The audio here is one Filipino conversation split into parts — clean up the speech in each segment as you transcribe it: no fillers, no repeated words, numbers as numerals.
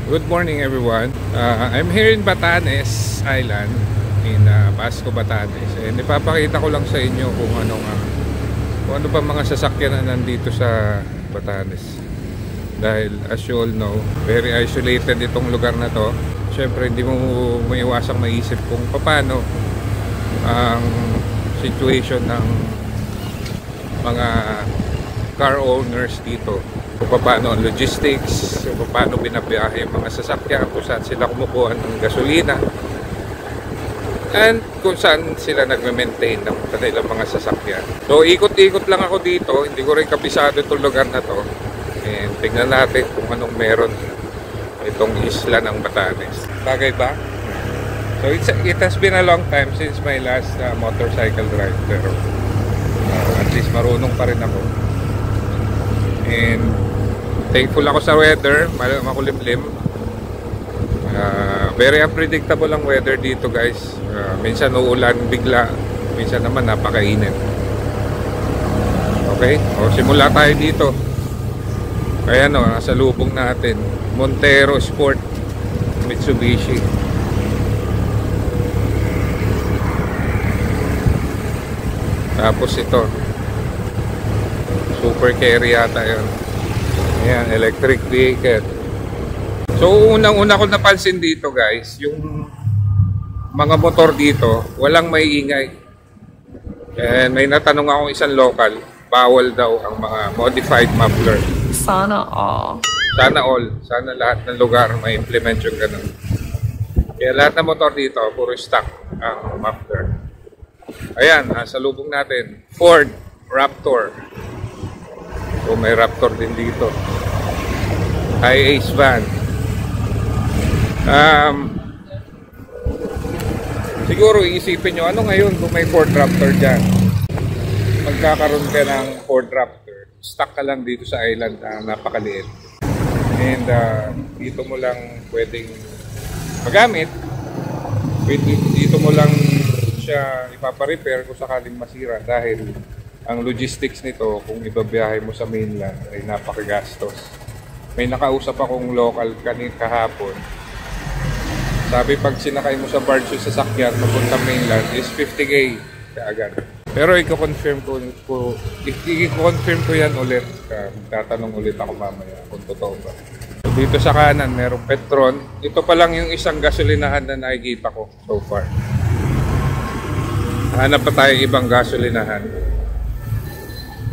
Good morning everyone. I'm here in Batanes Island in Basco, Batanes. And ipapakita ko lang sa inyo kung ano pa mga sasakyan na nandito sa Batanes. Dahil as you all know, very isolated itong lugar na to. Siyempre hindi mo maiwasang maisip kung paano ang situation ng mga car owners dito. Kung paano ang logistics, kung paano binabiyahe yung mga sasakyan, kung saan sila kumukuha ng gasolina, and kung saan sila nagme-maintain ng kanilang mga sasakyan. So ikot-ikot lang ako dito, hindi ko rin kabisado itong lugar na to. And tingnan natin kung anong meron itong isla ng Batanes. Bagay ba? So it has been a long time since my last motorcycle ride, pero at least marunong pa rin ako. And thankful ako sa weather, makulimlim. Very unpredictable ang weather dito, guys. Minsan uulan bigla, minsan naman napakainit. Okay, o simula tayo dito. Kaya nasa lubong natin, Montero Sport Mitsubishi. Tapos ito, super carry yata yun. Ayan, electric vehicle. So unang-una ko napansin dito, guys, yung mga motor dito walang may ingay. And may natanong akong isang local, bawal daw ang mga modified muffler. Sana all. Sana all. Sana lahat ng lugar may implement yung ganun. Kaya lahat ng motor dito puro stock ang muffler. Ayan, sa lubong natin, Ford Raptor. So may Raptor din dito. High Ace van. Siguro iisipin nyo, ano ngayon kung may Ford Raptor dyan? Magkakaroon ka ng Ford Raptor, stuck ka lang dito sa island na napakaliit. And dito mo lang pwedeng magamit. Dito mo lang siya ipaparepair kung sakaling masira, dahil ang logistics nito kung ibabiyahe mo sa mainland ay napakagastos. May nakausap akong local kahapon. Sabi pag sinakay mo sa barge yung sasakyan papunta mainland is 50K kaagad. Pero i-confirm ko yan ulit. Tatanong ulit ako mamaya kung totoo ba. So, dito sa kanan merong Petron. Ito pa lang yung isang gasolinahan na nakikita ko so far. Hanap pa tayo ibang gasolinahan.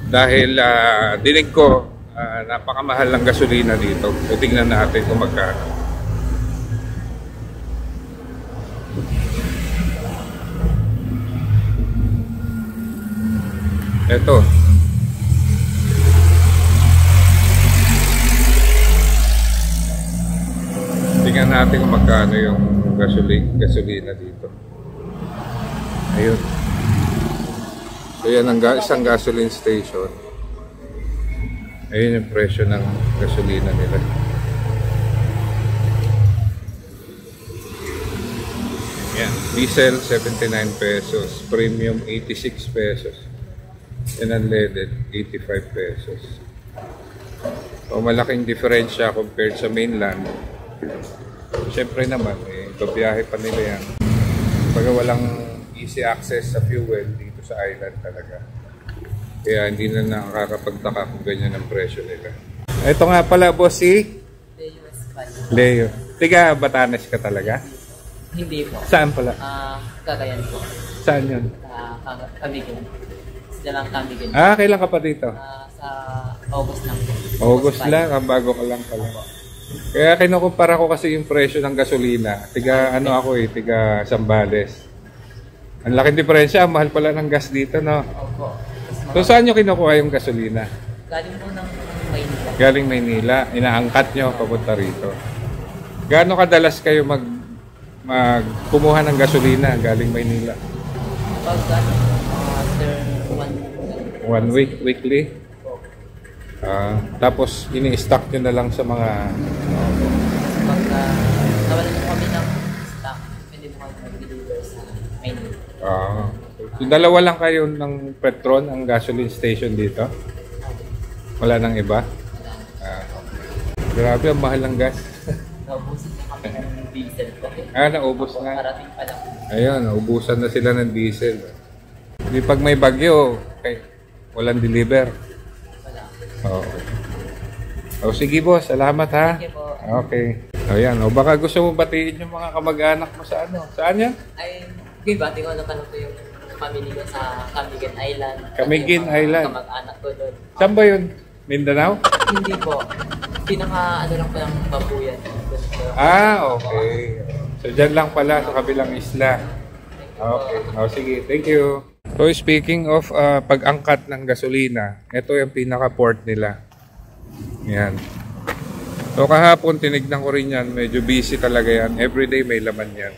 Dahil dinig ko napakamahal ng gasolina dito. So tingnan natin kung magkano. Ito. Tingnan natin kung magkano yung gasolina dito. Ayun. So yan ang isang gasoline station. Ayun yung presyo ng gasolina nila. Yan. Diesel 79 pesos, premium 86 pesos, and unleaded 85 pesos. So malaking diferensya compared sa mainland. Siyempre naman, babiyahe pa nila yan. Pag walang easy access sa fuel dito sa island talaga. Kaya hindi na nakakapagtaka kung ganyan ang presyo nila. Ito nga pala, boss, si Leo. Tiga Batanes ka talaga? Hindi po. Saan pala? Cagayan po. Saan yun? Camiguin. Dalang Camiguin. Kailan ka pa dito? Sa August lang po. August lang, bago ka lang pala. Kaya kinukumpara ko kasi yung presyo ng gasolina. Tiga Zambales. Ang laking diferensya, mahal pala ng gas dito, no? Opo. So saan nyo kinukuha yung gasolina? Galing po ng Maynila. Galing Maynila, inaangkat nyo papunta rito. Gaano kadalas kayo kumuha ng gasolina galing Maynila? Pag after 1 week, weekly? Tapos ini-stock nyo na lang sa mga... Pag nawalan po kami ng stock, pwede po kami mag-deliver sa Maynila. Yung dalawa lang kayo ng Petron, ang gasoline station dito? Wala nang iba? Grabe, ang mahal ng gas. Naubos na. Parating pa lang. Ayun, naubusan na sila ng diesel. Hindi pag may bagyo, walang deliver. Wala. Oo. O sige boss, salamat ha. Sige po. Okay. Ayan, o baka gusto mo batiin yung mga kamag-anak mo sa ano? Saan yan? Ay, bati ko na tanong ko yung family ko sa Camiguin Island. Camiguin Yung mga Island. Kamag-anak ko doon. Saan ba yun? Mindanao? Hindi po. Pinaka ano lang po ng Babuyan. Okay. So dyan lang pala sa kabilang isla. Okay. O sige, thank you. So speaking of pag-angkat ng gasolina, ito yung pinaka-port nila. Yan. So kahapon tinignan ko rin yan, medyo busy talaga yan. Everyday may laman yan.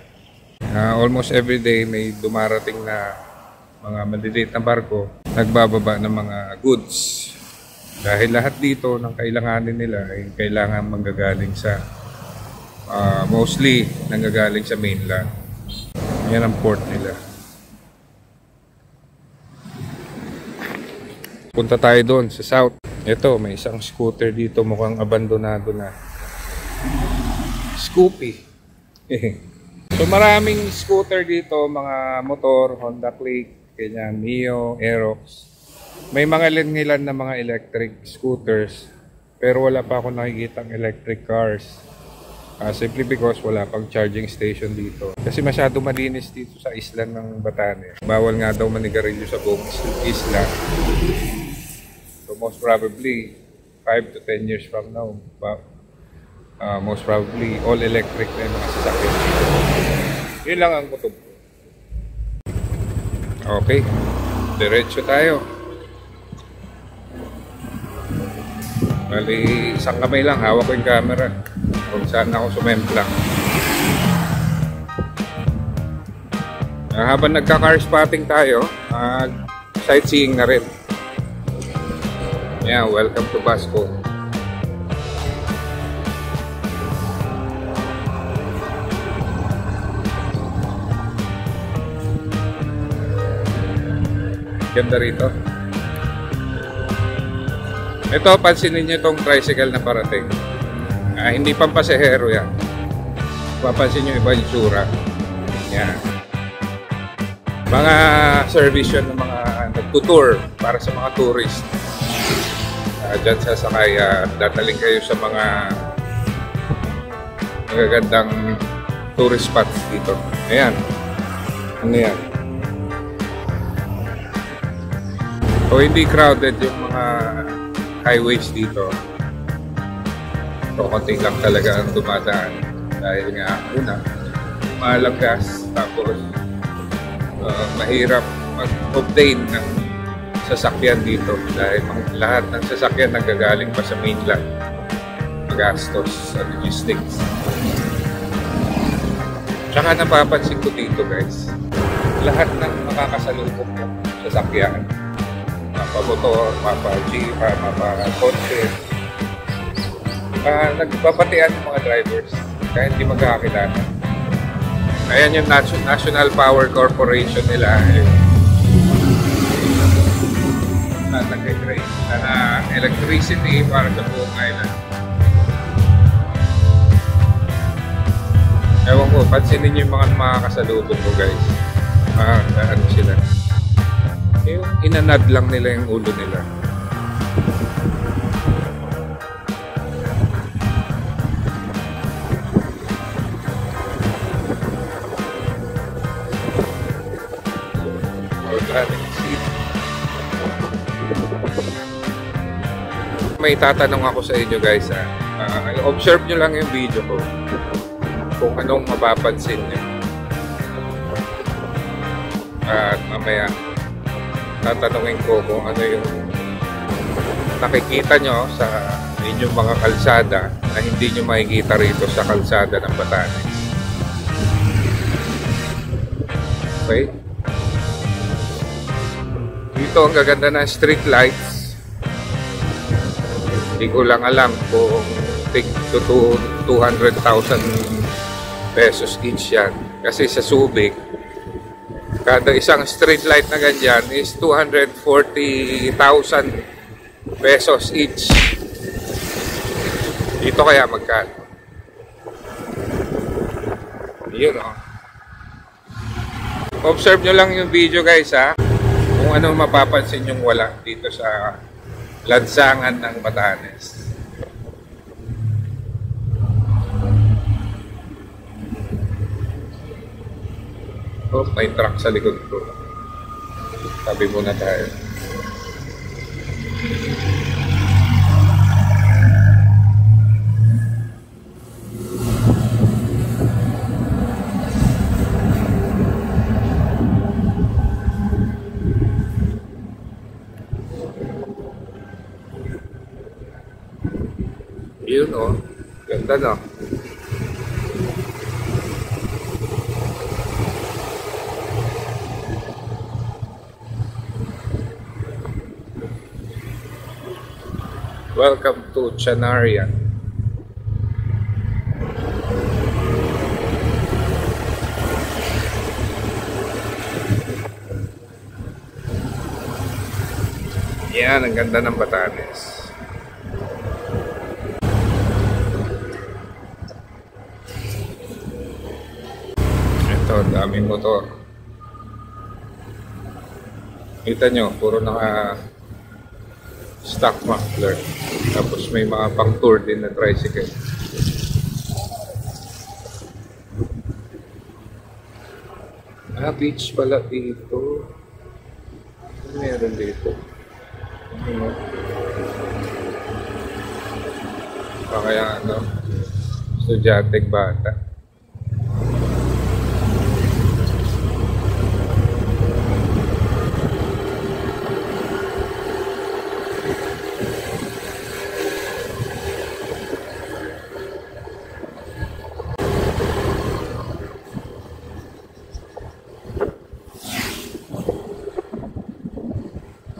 Almost everyday may dumarating na mga maliliit na barko, nagbababa ng mga goods. Dahil lahat dito ng kailanganin nila ay kailangan manggagaling sa mostly nanggagaling sa mainland. Yan ang port nila. Punta tayo doon sa south. Ito, may isang scooter dito, mukhang abandonado na. Scoopy. So maraming scooter dito, mga motor, Honda Click, ganyan, Mio, Aerox. May mga langilan na mga electric scooters, pero wala pa ako nakikitang electric cars. Simply because wala pang charging station dito. Kasi masyado malinis dito sa isla ng Batanes. Bawal nga daw manigarilyo sa buong isla. So most probably 5 to 10 years from now, most probably all electric na yung mga sasakyan dito. Yun lang ang kutob. Okay, diretso tayo. Bali, isang kamay lang, hawak ko yung camera kung saan ako sumemplang. Habang nagka-car spotting tayo, sightseeing na rin. Yeah, welcome to Basco. Ganda rito. Ito, pansinin nyo itong tricycle na parating. Hindi pampasahero yan. Papansin nyo iba yung tsura. Yan. Mga service yun ng mga nagtutour para sa mga tourist. Diyan sasakay, dadaling kayo sa mga magagandang tourist spots dito. Ayan. Ano yan? So, hindi crowded yung mga highways dito. So, konti lang talaga ang dumadaan. Dahil nga, una, mahal ang gas. Tapos, mahirap mag-obtain ng sasakyan dito. Dahil lahat ng sasakyan nagagaling pa sa mainland. Magastos sa logistics. Tsaka napapansin ko dito, guys. Lahat ng makakasalubong ng sasakyan, mapa-motor, mapa-jeep, mapa-kotse, nagbabatian ng mga drivers kaya hindi magkakakilala. Ayan yung National Power Corporation nila, nag-grade na electricity para sa buong island. Ewan ko, pansinin nyo yung mga makakasalubong ko, guys. Ano sila, yung inanad lang nila yung ulo nila. May tatanong ako sa inyo, guys. Observe nyo lang yung video ko kung anong mapapansin nyo. At mamaya tatanungin ko kung ano yung nakikita nyo sa inyong mga kalsada na hindi nyo makikita rito sa kalsada ng Batanes. Okay? Dito ang gaganda ng street lights. Hindi ko lang alam kung take to 200,000 pesos each yan. Kasi sa Subic, kada isang street light na ganyan is 240,000 pesos each. Dito kaya magkano? Yun o. Observe nyo lang yung video guys ha. Kung ano mapapansin yung wala dito sa lansangan ng Batanes. Oh, may truck sa likod ko. Tabi muna tayo. Yun oh. Ganda no. Welcome to Chanaria. Yan, ang ganda ng Batanes. Ito, daming motor. Kita nyo, puro naka stock muffler. Tapos may mga pang tour din na tricycle. Ah, beach pala dito. Ano meron dito? Ano? Kaya ano, estudyanteng bata.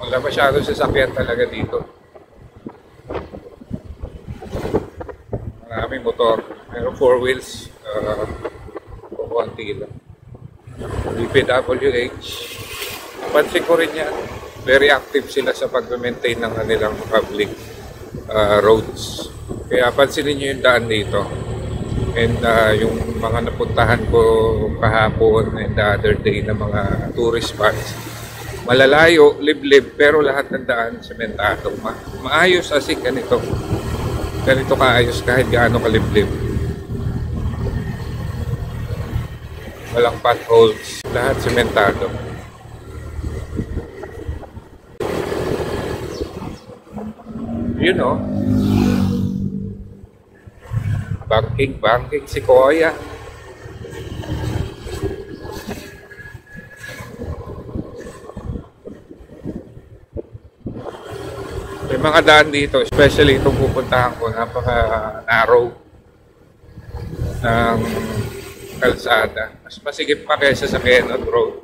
Wala masyado sasakyan talaga dito. Maraming motor. Meron 4 wheels. Konti lang. DPWH. Pansin ko rin yan. Very active sila sa pag-maintain ng kanilang public roads. Kaya pansinin nyo yung daan dito. And yung mga napuntahan ko kahapon and the other day na mga tourist spots. Malalayo, liblib, pero lahat ng daan sementado. Maayos kasi ganito. Ganito kaayos kahit gaano kaliblib. Walang potholes, lahat sementado. Yun o. Banking si Koya. May mga daan dito, especially itong pupuntahan ko, napaka-narrow ng kalsada. Mas masigip pa kaysa sa Quezon Road.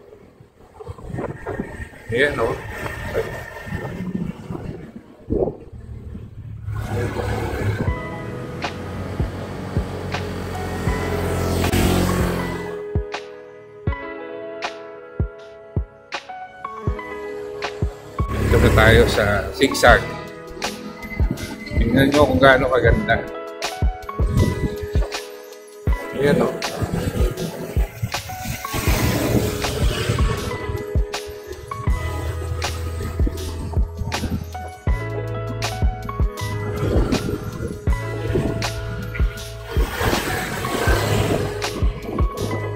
Ayan o. Dito na tayo sa zigzag. Tingnan nyo kung gaano kaganda. Ayan o.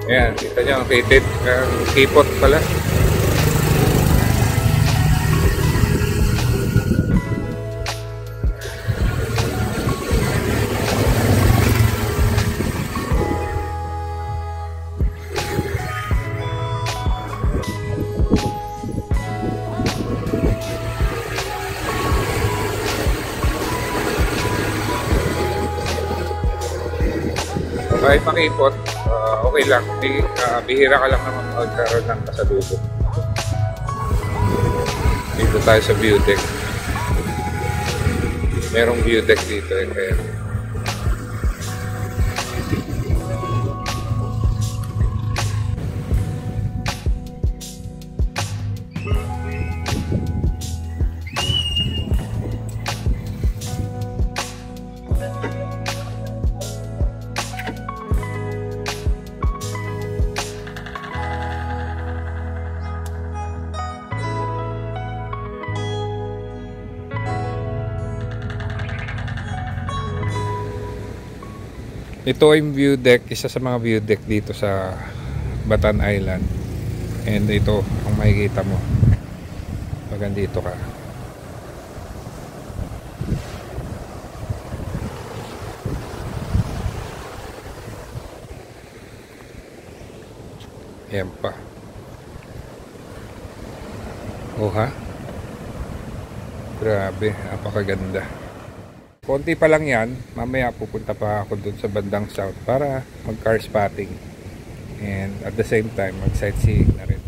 Ayan, kita nyo ang rated kipot pala. Kahit makipot, okay lang. Bihira ka lang naman magkaroon ng kasalubong. Dito tayo sa view deck. Merong view deck dito eh. Kaya Ito yung view deck, isa sa mga view deck dito sa Batan Island. And ito ang makikita mo pag andito ka. Ayan pa. Oh ha? Grabe, napakaganda. Konti pa lang yan. Mamaya pupunta pa ako dun sa bandang south para mag car spotting. And at the same time, mag sightseeing na rin.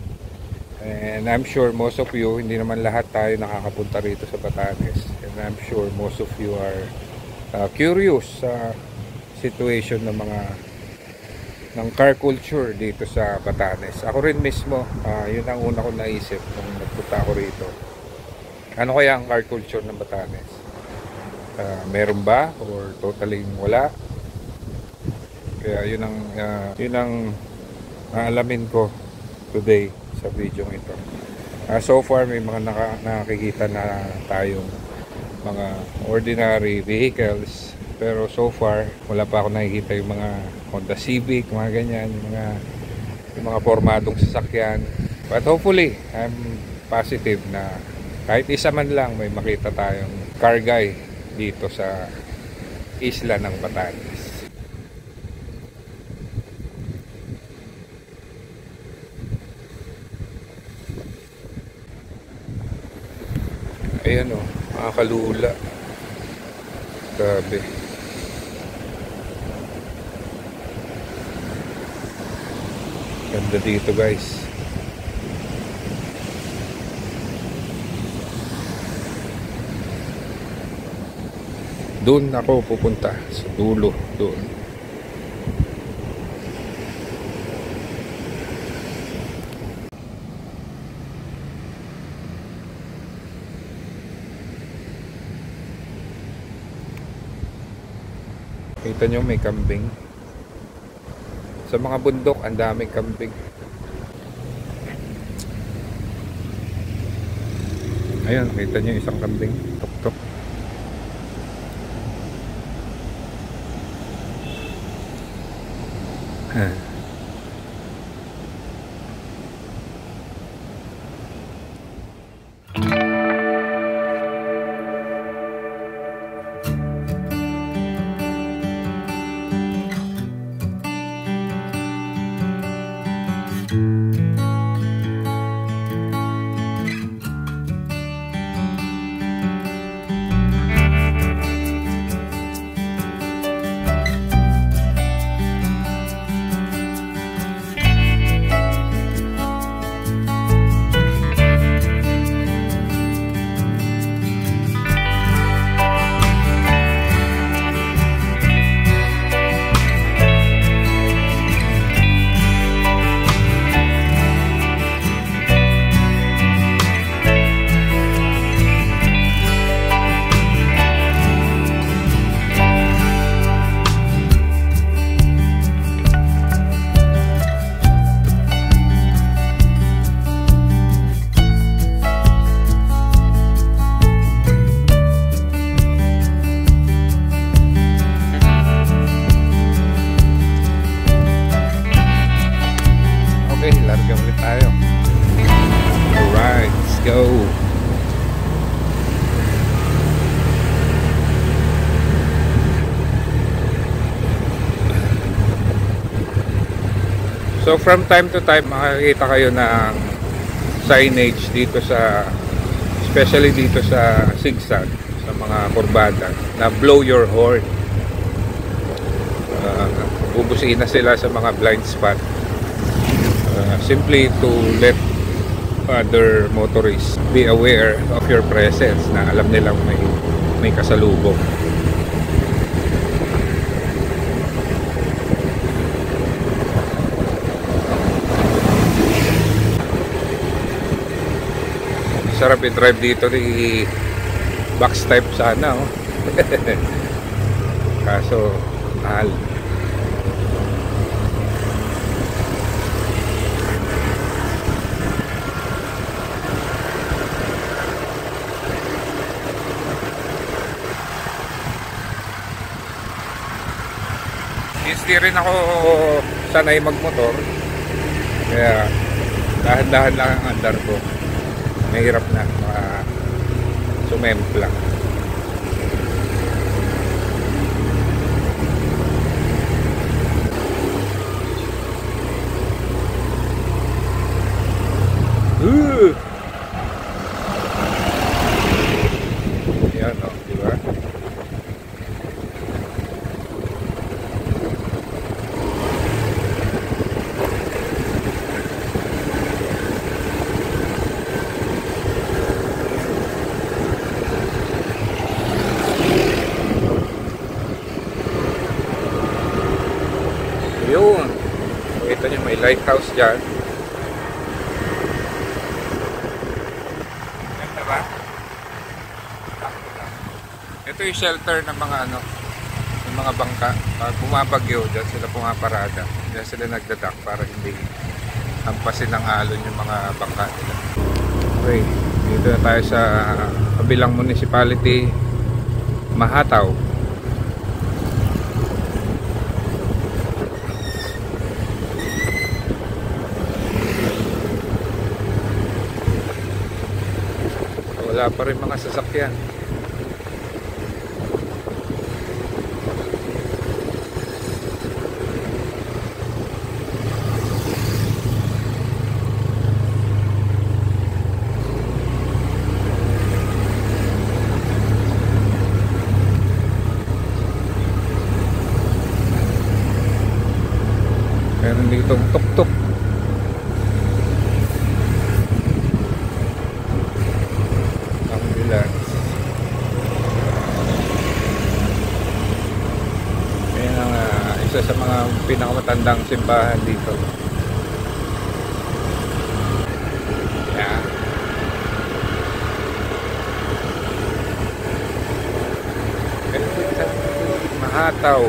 And I'm sure most of you, hindi naman lahat tayo nakakapunta rito sa Batanes. And I'm sure most of you are curious sa situation ng ng car culture dito sa Batanes. Ako rin mismo, yun ang una ko naisip nung nagpunta ako rito. Ano kaya ang car culture ng Batanes? Meron ba or totally wala? Kaya yun ang alamin ko today sa video ito. So far may mga nakikita na tayong mga ordinary vehicles, pero so far wala pa ako nakikita yung mga Honda Civic, mga ganyan, yung mga formadong sasakyan. But hopefully I'm positive na kahit isa man lang may makita tayong car guy dito sa isla ng Batanes. Ayan o, makakalula. Grabe. Ganda dito guys. Doon ako pupunta sa dulo doon. Kita nyo may kambing. Sa mga bundok ang daming kambing. Ayun, kita nyo isang kambing. Tok-tok. So from time to time makikita kayo ng signage dito sa, especially dito sa Sigsag, sa mga kurbada, na blow your horn. Bubusina sila sa mga blind spot, simply to let other motorists be aware of your presence, na alam nilang may kasalubong. Sarap i-drive dito, ni box type sana oh. Kaso mahal. hindi rin ako sanay magmotor. Kaya dahan-dahan lang ang andar ko. Mahirap na sumemplang. Yan o, diba? Yun. Kita nyo may lighthouse dyan. Ganda ba? Ito yung shelter ng mga ng mga bangka. Pag bumabagyo, dyan sila pumaparada. Dyan sila nagdadak para hindi hampasin ng alon yung mga bangka nila. Okay, dito na tayo sa kabilang municipality, Mahataw. Wala pa rin mga sasakyan. Meron ditong tuk-tuk. Ayan ang isa sa mga pinakamatandang simbahan dito. Ayan. Mahataw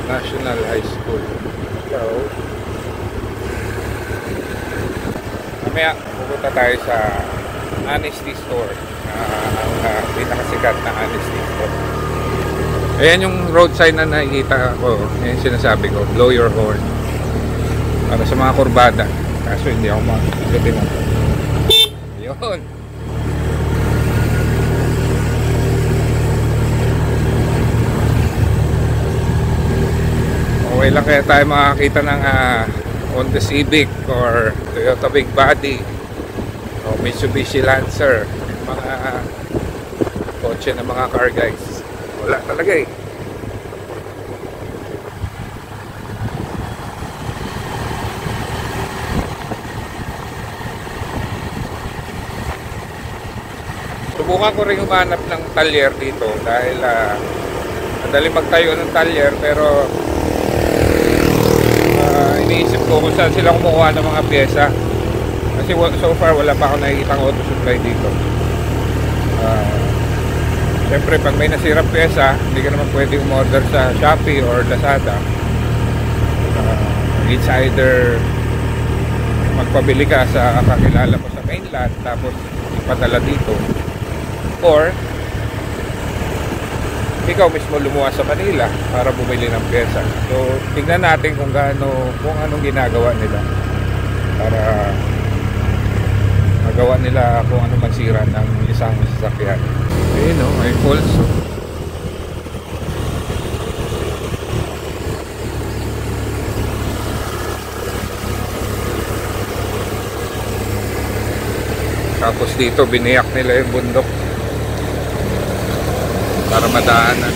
National High School. So, mamaya pupunta tayo sa Honesty Store, ang pinakasikat na Honesty Store. Ayan yung road sign na nakikita ko. Ayan sinasabi ko, blow your horn, para sa mga kurbada. Kaso hindi ako makikita na. Yun. Okay lang kaya tayo makakita ng Honda Civic or Toyota Big Body o Mitsubishi Lancer, mga kotse ng mga car guys. Wala talaga eh. Subukan ko rin humanap ng talyer dito dahil madali magtayo ng talyer, pero iniisip ko kung saan sila kumukuha ng mga pyesa. Kasi so far wala pa ako nakikitang auto supply dito. Siyempre pag may nasirang pyesa, hindi ka naman pwede umorder sa Shopee or Lazada. It's either magpabili ka sa kakilala mo sa mainland tapos ipadala dito, or ikaw mismo lumuwas sa Manila para bumili ng pyesa. So, tingnan natin kung anong ginagawa nila para magawa nila kung ano man sira ng isang sasakyan. Ayun o, may falls. Tapos dito, biniyak nila yung bundok para madaanan.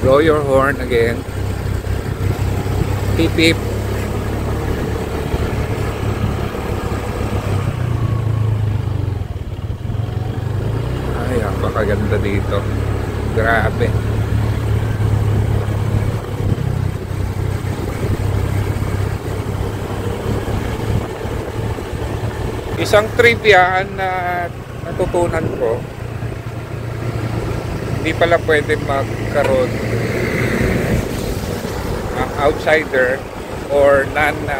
Blow your horn again. Beep beep. Napakaganda dito. Grabe. Isang trivia na natutunan ko, hindi pala pwede magkaroon ng outsider or non-local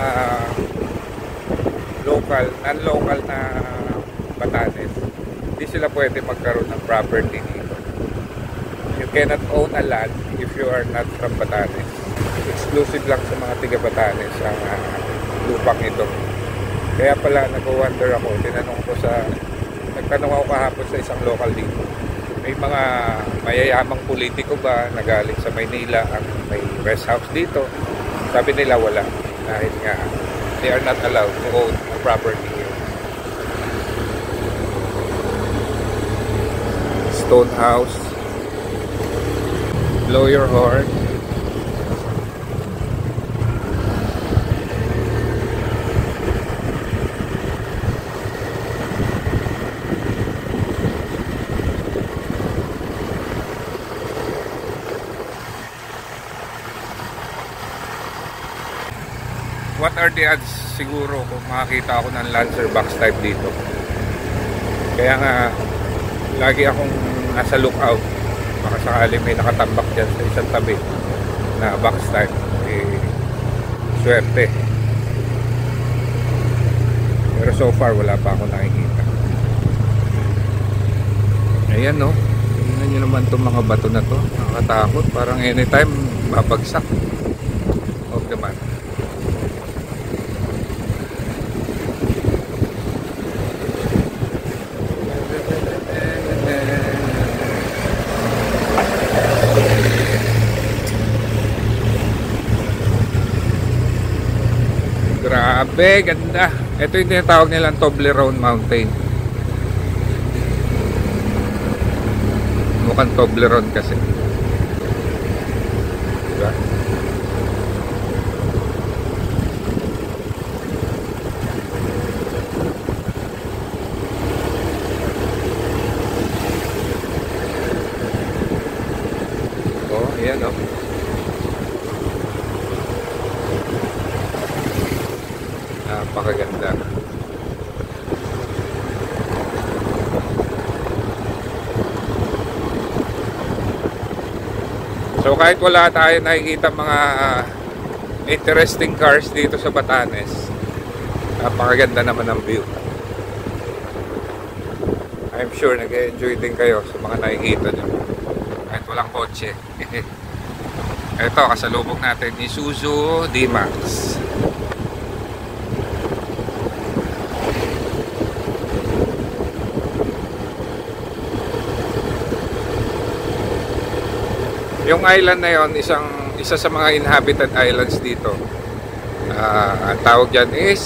na Batanes. Hindi sila pwede magkaroon ng property dito. You cannot own a land if you are not from Batanes. Exclusive lang sa mga tiga Batanes ang lupang ito. Kaya pala nag-wonder ako, nagtanong ako kahapon sa isang local dito. May mga mayayamang politiko ba na galing sa Maynila ang may rest house dito? Sabi nila wala. Dahil nga, they are not allowed to own a property here. Stone house. Blow your horn. What are the odds siguro kung makakita ako ng Lancer box type dito? Kaya nga lagi akong nasa lookout. Baka sakali may nakatambak dyan sa isang tabi na box type. Swerte. Pero so far wala pa ako nakikita. Ayan no. Tingnan nyo naman itong mga bato na to. Nakakatakot. Parang anytime babagsak. Okay man. Grabe, ganda. Ito yung tinatawag nilang Toblerone Mountain. Mukhang Toblerone kasi. Diba? Oh, ayan oh. Napakaganda. So kahit wala tayo nakikita mga interesting cars dito sa Batanes, napakaganda naman ang view. I'm sure nag-enjoy din kayo sa mga nakikita nyo kahit walang kotse. Ito, kasalubong natin Isuzu D-Max. Yung island na yon, isa sa mga inhabited islands dito. Ang tawag dyan is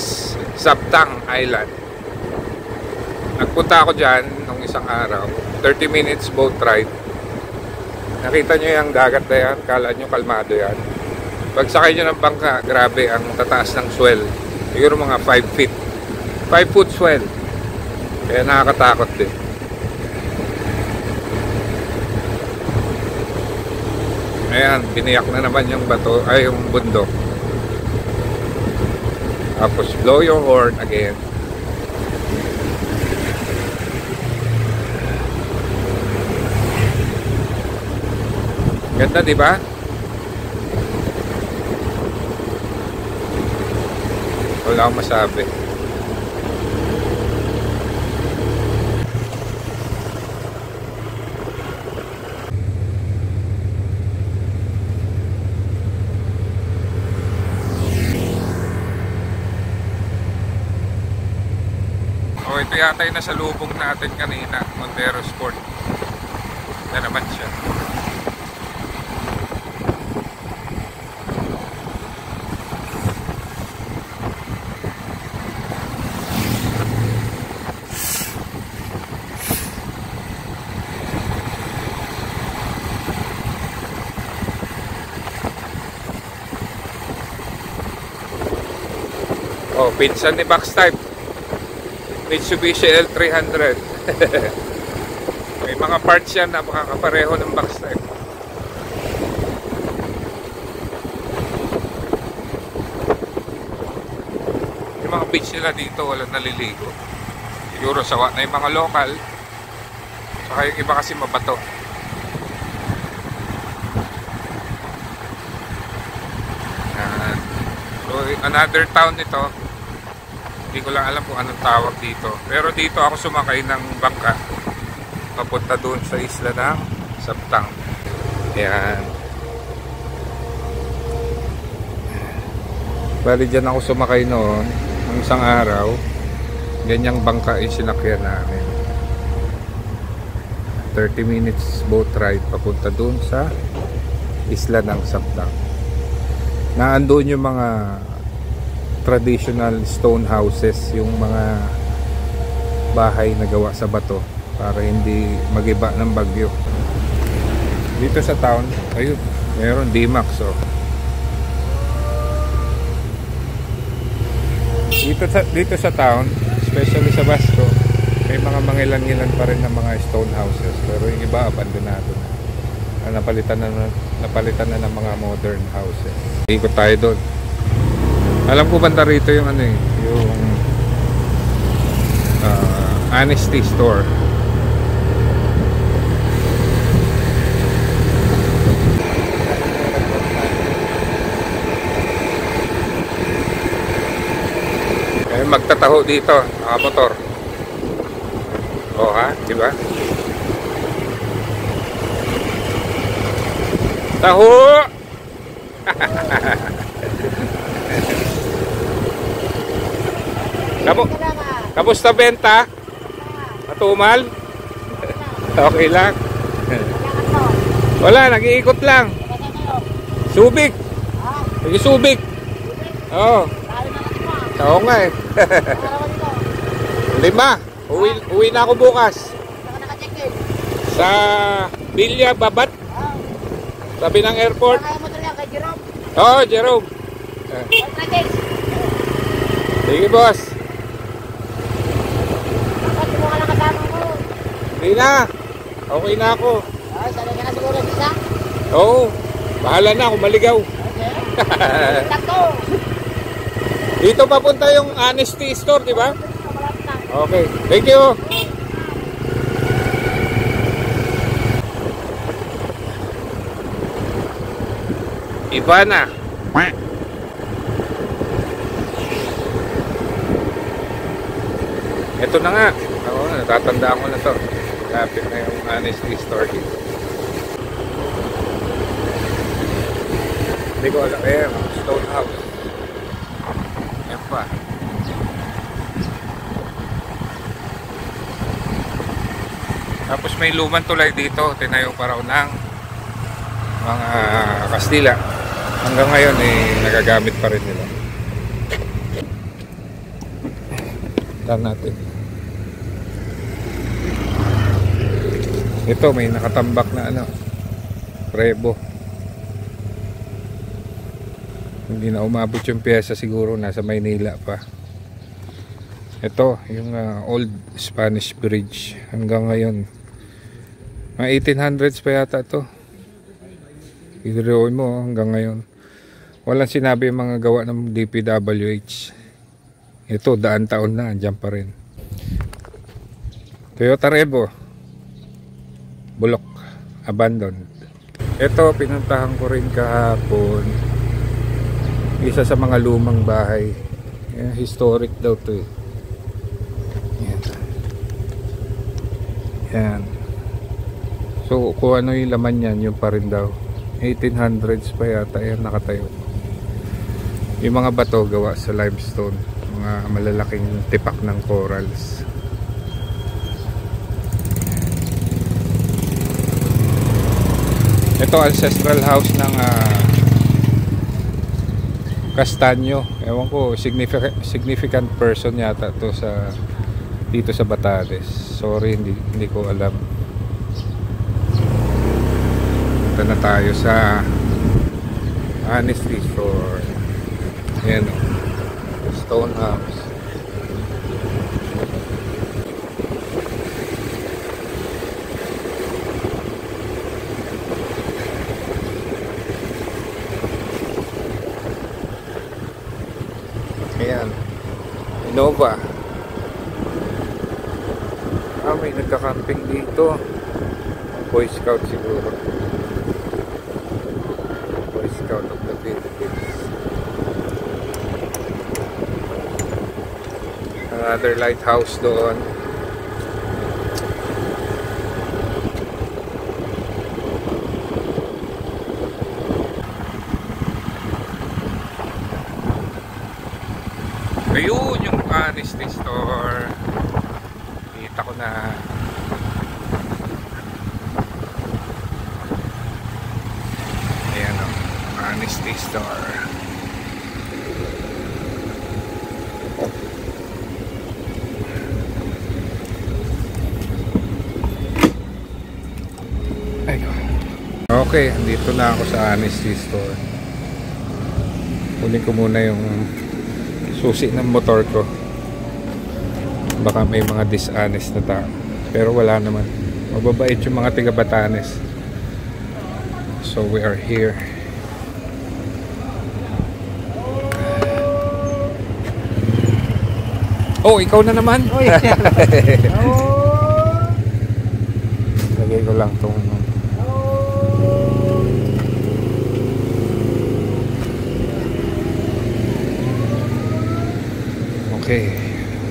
Sabtang Island. Nagpunta ako dyan nung isang araw, 30 minutes boat ride. Nakita nyo yung dagat na yan, kala nyo kalmado yan. Pagsakay nyo ng bangka, grabe ang tataas ng swell. Siguro mga 5 feet. 5 foot swell. Kaya nakakatakot din. Ayan, biniyak na naman yung bato, ay yung bundok. Tapos blow your horn again. Ganda, di ba? Wala akong masabi. O, ito yata yung nasalubong natin kanina, Montero Sport. Yan naman siya. Oh, pinsan ni box type. Mitsubishi L300. May mga parts yan na makakapareho ng box type. Yung mga beach nila dito walang naliligo. Siguro sawa na yung mga local Baka yung iba kasi mabato. Yan. So, another town ito. Hindi ko lang alam kung anong tawag dito. Pero dito ako sumakay ng bangka. Papunta doon sa isla ng Sabtang. Yan. Bali dyan ako sumakay noon. Ang isang araw. Ganyang bangka yung sinakyan namin. 30 minutes boat ride papunta doon sa isla ng Sabtang. Naandun yung mga traditional stone houses, yung mga bahay na gawa sa bato para hindi magiba ng bagyo. Dito sa town, ayun, mayroon D-Max. Oh. Dito sa town, especially sa Basco, may mga mangilan-ngilan pa rin ng mga stone houses, pero yung iba abandonado na. Napalitan na ng mga modern houses. Ikot tayo doon. Alam ko banda rito yung ano eh, yung honesty store. Eh, magtataho dito, motor. Oh ha, di ba? Taho! Kamusta benta? Matumal? Okay lang. Wala, nag-iikot lang. Subic. Nag-Subic. Oo. Oo nga eh. 5. Uwi na ako bukas. Sa Bilya, Babat. Sabi ng airport. Oo, Jerome. Sige, boss. Hindi na. Okay na ako. Sanay ka na siguro isa? Oo. Bahala na ako maligaw. Okay. Dito papunta yung honesty store, di ba? Okay. Thank you. Iba na. Ito na nga. Oo, natatandaan ko na to. Lapit na yung honesty store dito. Hindi ko alam. Ayan, stone house. Ayan pa. Tapos may lumang tulay dito. Tinayo pa raw ng mga Kastila. Hanggang ngayon eh, nagagamit pa rin nila. Tignan natin. Ito may nakatambak na ano, prebo. Hindi na umabot yung pyesa, siguro nasa Maynila pa. Ito yung old Spanish bridge. Hanggang ngayon mga 1800s pa yata to. Idroin mo hanggang ngayon. Walang sinabi yung mga gawa ng DPWH. Ito daan taon na, andyan pa rin. Toyota Revo, bulok, abandoned. Ito pinuntahan ko rin kahapon. Isa sa mga lumang bahay. Historic daw to eh. Yan. Yan. So kung ano yung laman yan, yung pa rin daw. 1800s pa yata yan nakatayo. Yung mga bato gawa sa limestone, mga malalaking tipak ng corals. Ito ancestral house ng Castaño. Ewan ko, significant person yata to sa dito sa Batanes. Sorry, hindi ko alam. Punta na tayo sa honesty store. Ayan o, stone house. Ayan, Innova. May nagka-camping dito. Boy Scout siguro. Boy Scout of the Philippines. Another lighthouse doon. Ayun yung honesty store. Kita ko na. Ayan o, honesty store. Okay, dito na ako sa honesty store. Kunin ko muna yung susi ng motor ko. Baka may mga dishonest na tao, pero wala naman. Mababait yung mga tiga Batanes. So we are here. Oh, ikaw na naman. Lagay ko lang tong okay,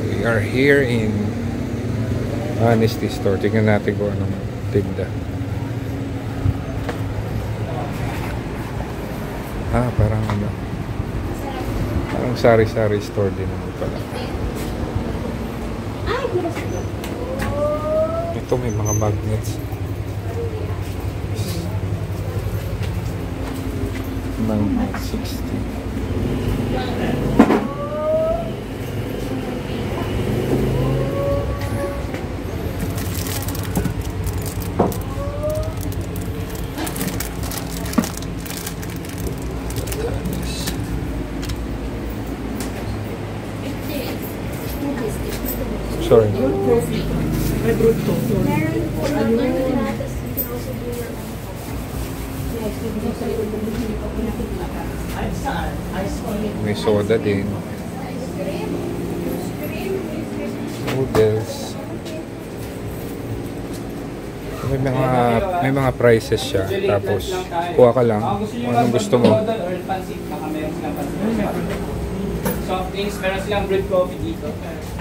we are here in honesty store. Tingnan natin kung anong tinda. Parang ano, parang sari-sari store din naman pala. Ito may mga magnets. Magnet 60. Sorry. May soda din. Noodles. May mga prices siya. Tapos kuha ka lang kung anong gusto mo. Soft drinks, meron silang brewed coffee dito.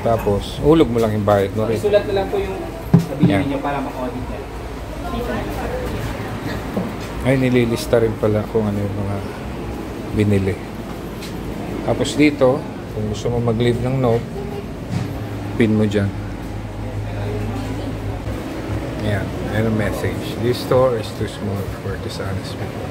Tapos ulog mo lang yung bayad mo rin. Sulat na lang po yung sabihin niyo para ma-audit yan. Dito na lang. Ay, nililista rin pala kung ano yung mga binili. Tapos dito, kung gusto mo mag-leave ng note, pin mo dyan. Ayan, and a message. This store is too small for dishonest people.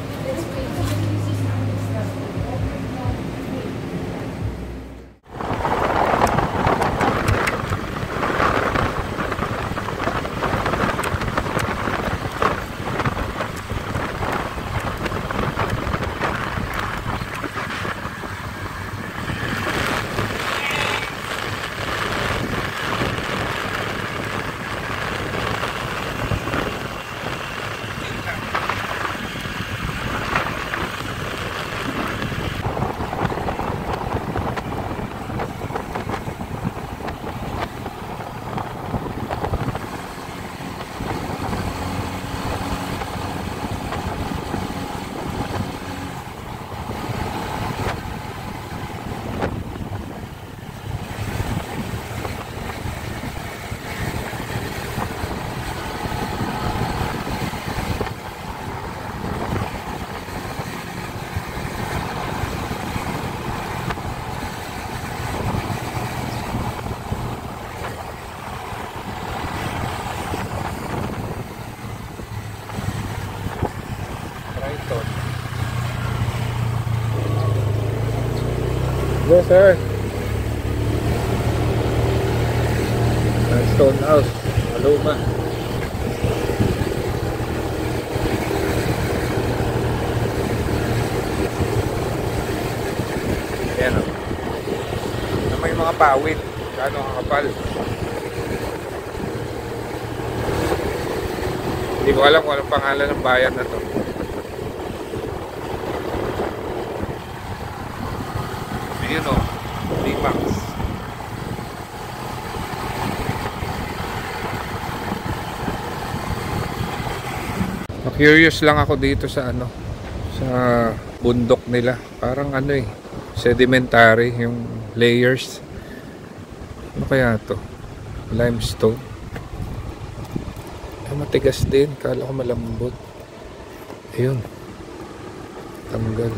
Yes, sir. Stone House, Maluma. Ayan o. Na may mga pawid. Gano'ng kakapal. Hindi ko alam kung anong pangalan ng bayan na to. Ayun o. Limax. Curious lang ako dito sa ano, sa bundok nila. Parang ano eh, sedimentary yung layers. Ano kaya to? Limestone. Ay, matigas din. Kala ko malambot. Ayun. Tanggal.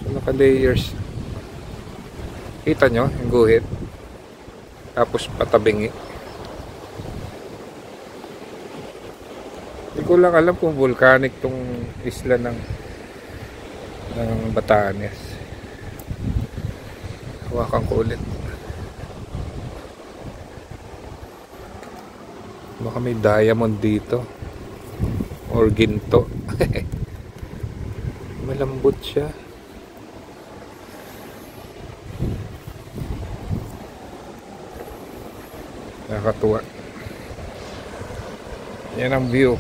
So, naka-layers. Kita nyo yung guhit. Tapos patabingi. Hindi ko lang alam kung volcanic tong isla ng Batanes. Hawakan ko ulit. Baka may diamond dito. Or ginto. Malambot siya. Nakakatuwa. Yan ang view.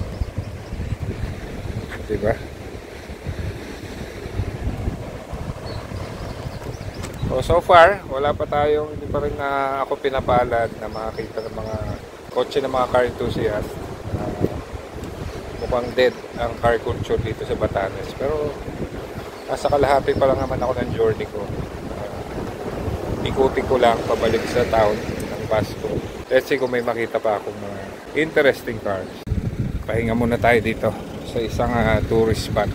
Diba? So far, wala pa tayong, hindi pa rin na ako pinapalad na makakita ng mga kotse ng mga car enthusiast. Mukhang dead ang car culture dito sa Batanes. Pero nasa kalahati pa lang naman ako ng journey ko. Ikutin ko lang pabalik sa town ng Basco. Let's see kung may makita pa akong mga interesting cars. Pahinga muna tayo dito sa isang tourist spot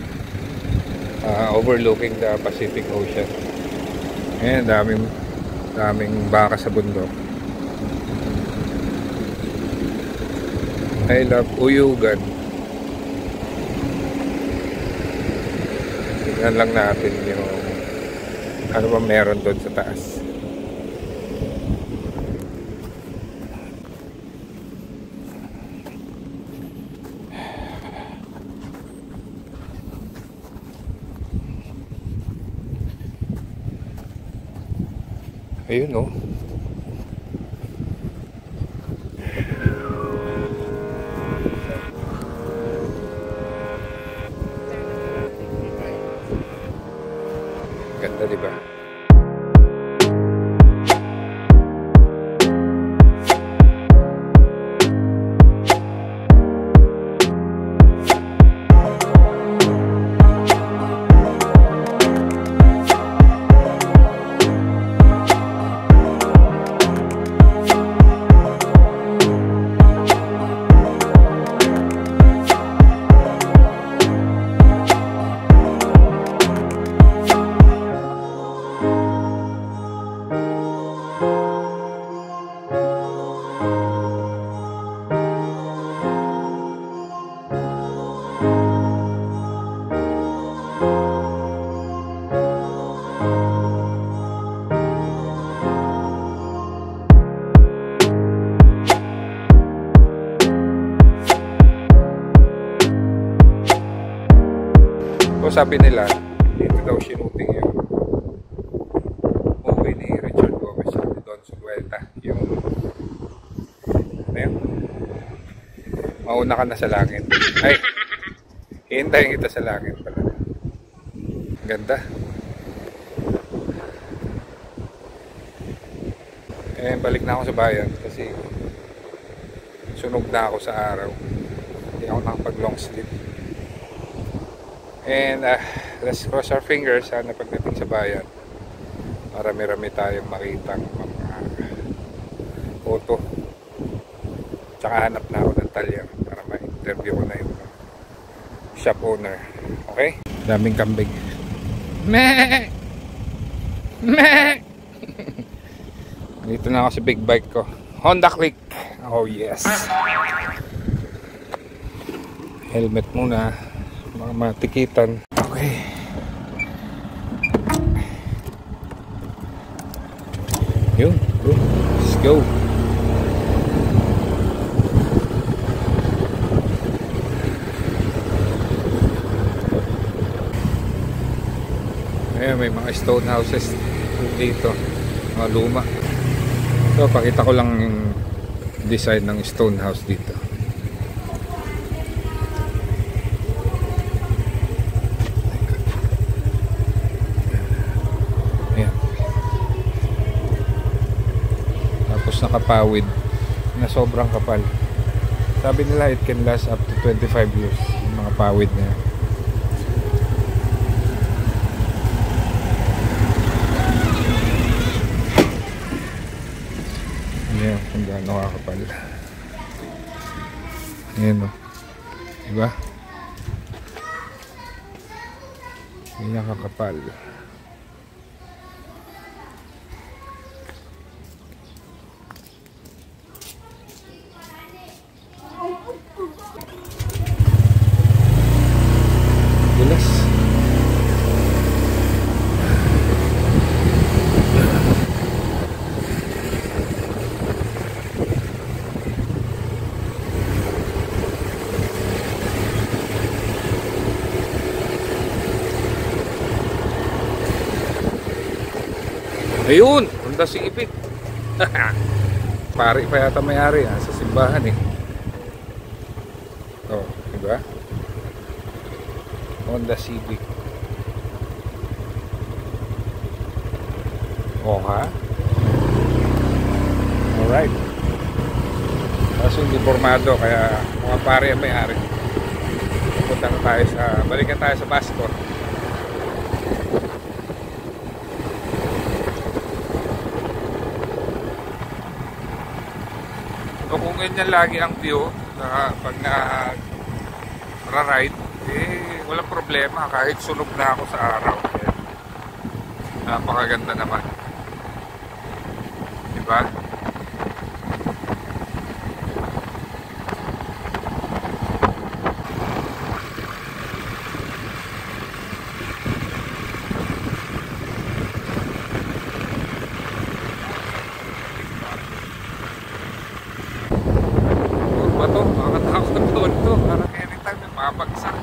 overlooking the Pacific Ocean. Ayan, daming baka sa bundok. I love Uyugan. Tignan lang natin yung ano ba meron doon sa taas. Ayun oh. Ganda, diba? So sabi nila, dito daw sinuting yung movie ni Richard Gomez at Don Sulueta. Yung, ano yun? Mauna ka na sa langit. Ay, hihintayin kita sa langit pala. Ganda. Eh, balik na ako sa bayan kasi sunog na ako sa araw. Hindi ako nakapag long sleep. And let's cross our fingers sana pagdating sa bayan marami-rami tayong makitang mga photo. Tsaka hanap na ako ng talyer para ma-interview ko na yung shop owner. Okay? Daming kambing. Meh! Meh! Dito na ako sa big bike ko. Honda Click. Oh yes. Helmet muna. Mga matikitan. Okay. Yun. Let's go. Ayan, may mga stone houses dito. Mga luma. So, pakita ko lang yung design ng stone house dito. Nakapawid na sobrang kapal. Sabi nila it can last up to 25 years yung mga pawid na yan. Ayan kung gaano kakapal. Ayan o, diba? Ayan kakapal. Bilis. Ayun, Honda Civic. Pari pa yata may-ari sa simbahan eh. Oh, diba? Honda Civic. Oh ha? Alright. Kaso hindi formado kaya mga pare ang may-ari. Punta na tayo balikan tayo sa Basco. So kung ganyan lagi ang view na pag ride, walang problema kahit sunog na ako sa araw. Napakaganda naman. Diba? Ito, makakatakot doon to. Parang anytime may mabagsak.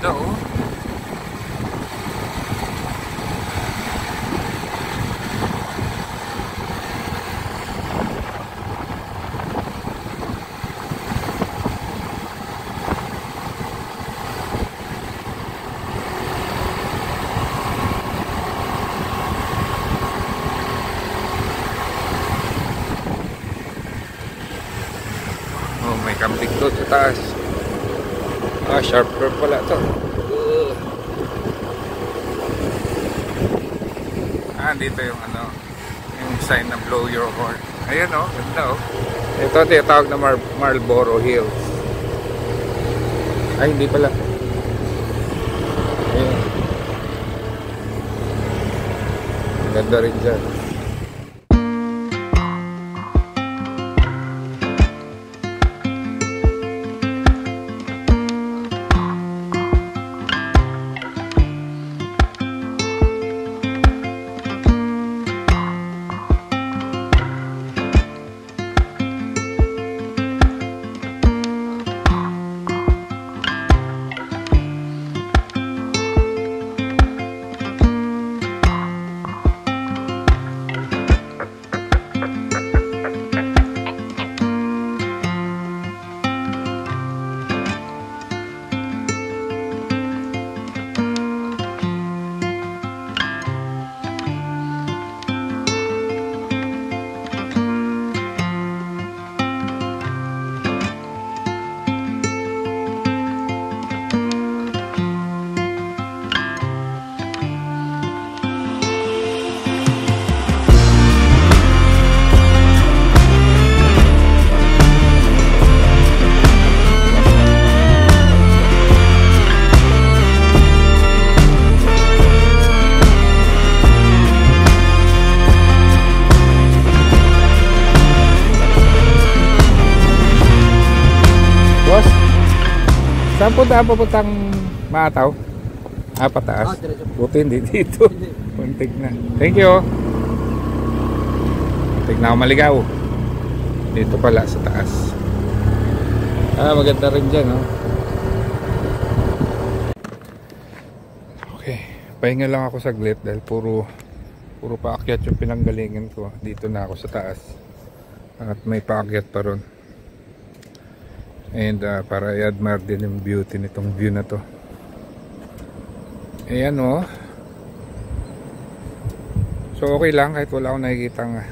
Ganda oh. May camping doon sa taas. Sharp curve pala to. Dito yung yung sign na blow your horn. Ayan oh, ganda oh. Ito tinatawag na Marlboro Hills. Ay, hindi pala. Ayan. Ganda rin dyan. Saan punta? Papuntang Maataw? Pataas. Buti hindi dito. Puntik na. Thank you. Puntik na ako maligaw. Dito pala sa taas. Maganda rin dyan, oh. Okay. Pahinga lang ako saglit dahil puro paakyat yung pinanggalingan ko. Dito na ako sa taas. At may paakyat pa ron. And para i-admire din yung beauty nitong view na to. Ayan oh. So okay lang kahit wala akong nakikitang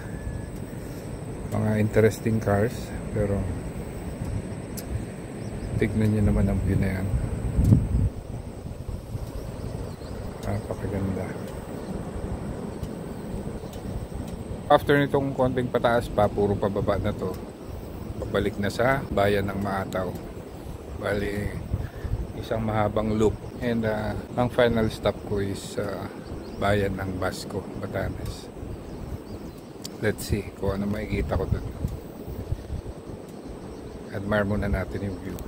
mga interesting cars. Pero tignan nyo naman ang view na yan. Napakaganda. After nitong konting pataas pa, puro pababa na to. Pabalik na sa bayan ng Maataw. Bali, isang mahabang loop. And ang final stop ko is bayan ng Basco, Batanes. Let's see kung ano makikita ko dun. Admire muna natin yung view.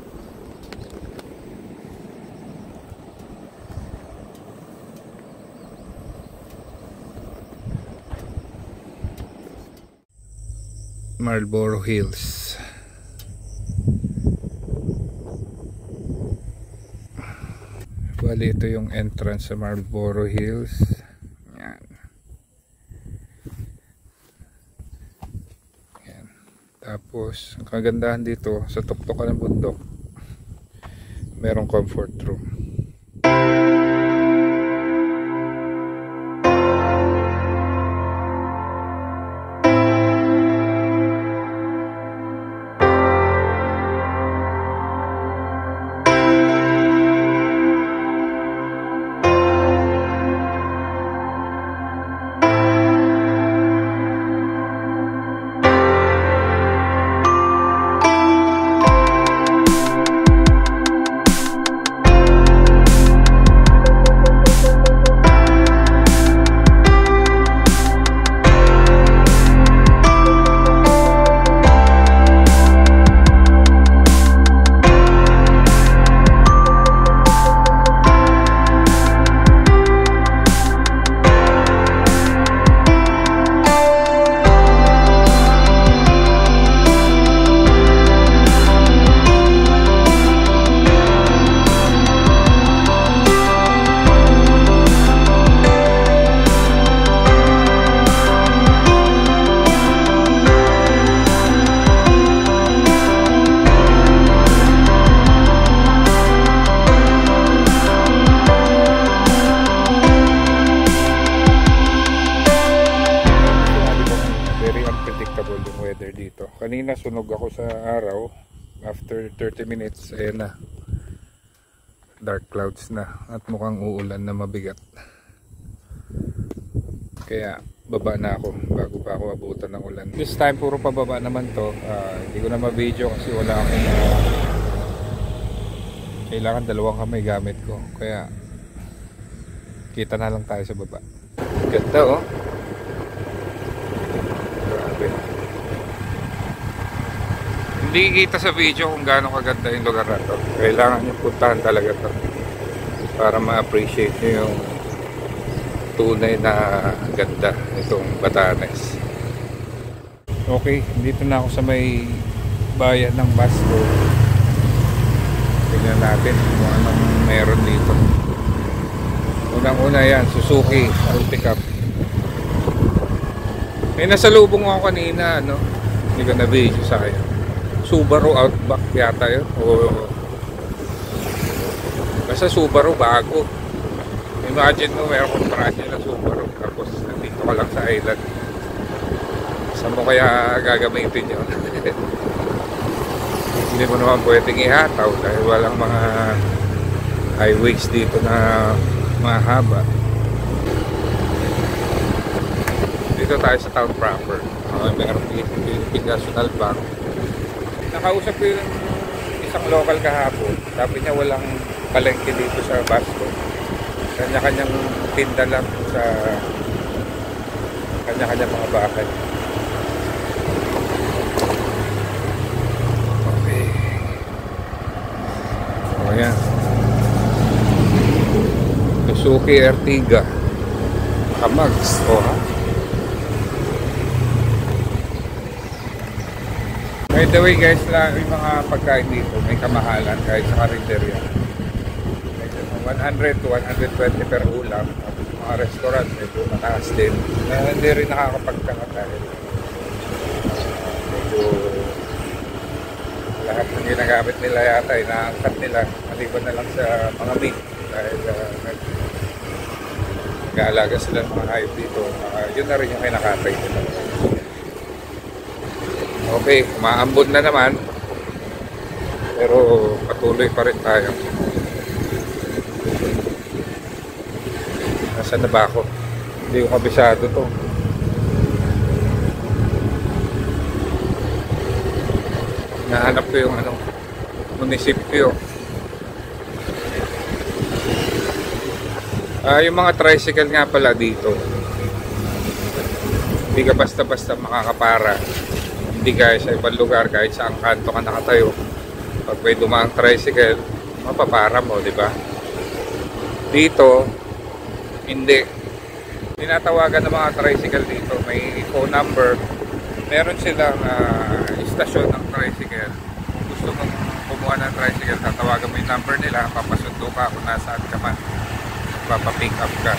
Marlboro Hills. Bali, ito yung entrance sa Marlboro Hills. Yan. Yan. Tapos, ang kagandahan dito, sa tuktok ng bundok, merong comfort room. Kanina sunog ako sa araw. After 30 minutes, ayan na. Dark clouds na. At mukhang uulan na mabigat. Kaya baba na ako bago pa ako abutan ng ulan. This time puro pababa naman to. Hindi ko na ma-video kasi wala akong kailangan dalawang kamay gamit ko. Kaya kita na lang tayo sa baba. Ganda oh. Grabe. Hindi kita sa video kung gaano kaganda yung lugar na to. Kailangan nyo puntahan talaga to para ma-appreciate nyo yung tunay na ganda nitong Batanes. Okay, dito na ako sa may bayan ng Basco. Tingnan natin kung anong meron dito. Unang-una yan, Suzuki Alticap. May nasalubong ako kanina, no? Hindi ko na-video sa akin. Subaru Outback yata yun. Basta Subaru bago. Imagine mo meron kong brand na Subaru tapos nandito ka lang sa island. Saan mo kaya gagamitin yun? Hindi mo naman pwedeng ihataw dahil walang mga highways dito na mahaba. Dito tayo sa town proper. Meron Philippine National Bank. Nakausap ko yung isang local kahapon. Sabi niya walang palengke dito sa Basco. Kanya-kanyang tinda lang sa kanya-kanyang mga bahay. Okay. O yan. Suzuki Ertiga. Kamags. O ha. By the way guys, yung mga pagkain dito may kamahalan kahit sa karinderya. 100 to 120 per ulam. Tapos mga restaurant medyo mataas din. Hindi rin nakakapagtaka dahil medyo wala lahat ng ginagamit nila yata ay naangkat nila maliban na lang sa mga mink dahil nag-aalaga sila ng mga hayop dito. Yun na rin yung kinakatay nila. Okay, maambon na naman pero patuloy pa rin tayo. Nasaan na ba ako? Hindi ko kabisado to. Nahanap ko yung munisipyo. Yung mga tricycle nga pala dito, hindi ka basta-basta makakapara. Hindi kaya sa ibang lugar, kahit saan kanto ka nakatayo. Pag may dumaang tricycle, mapapara mo, di ba? Dito, hindi. Tinatawagan ng mga tricycle dito, may phone number. Meron silang istasyon ng tricycle. Kung gusto mong kumuha ng tricycle, tatawagan mo yung number nila, papasundo ka kung nasaan ka man. Papapick up ka.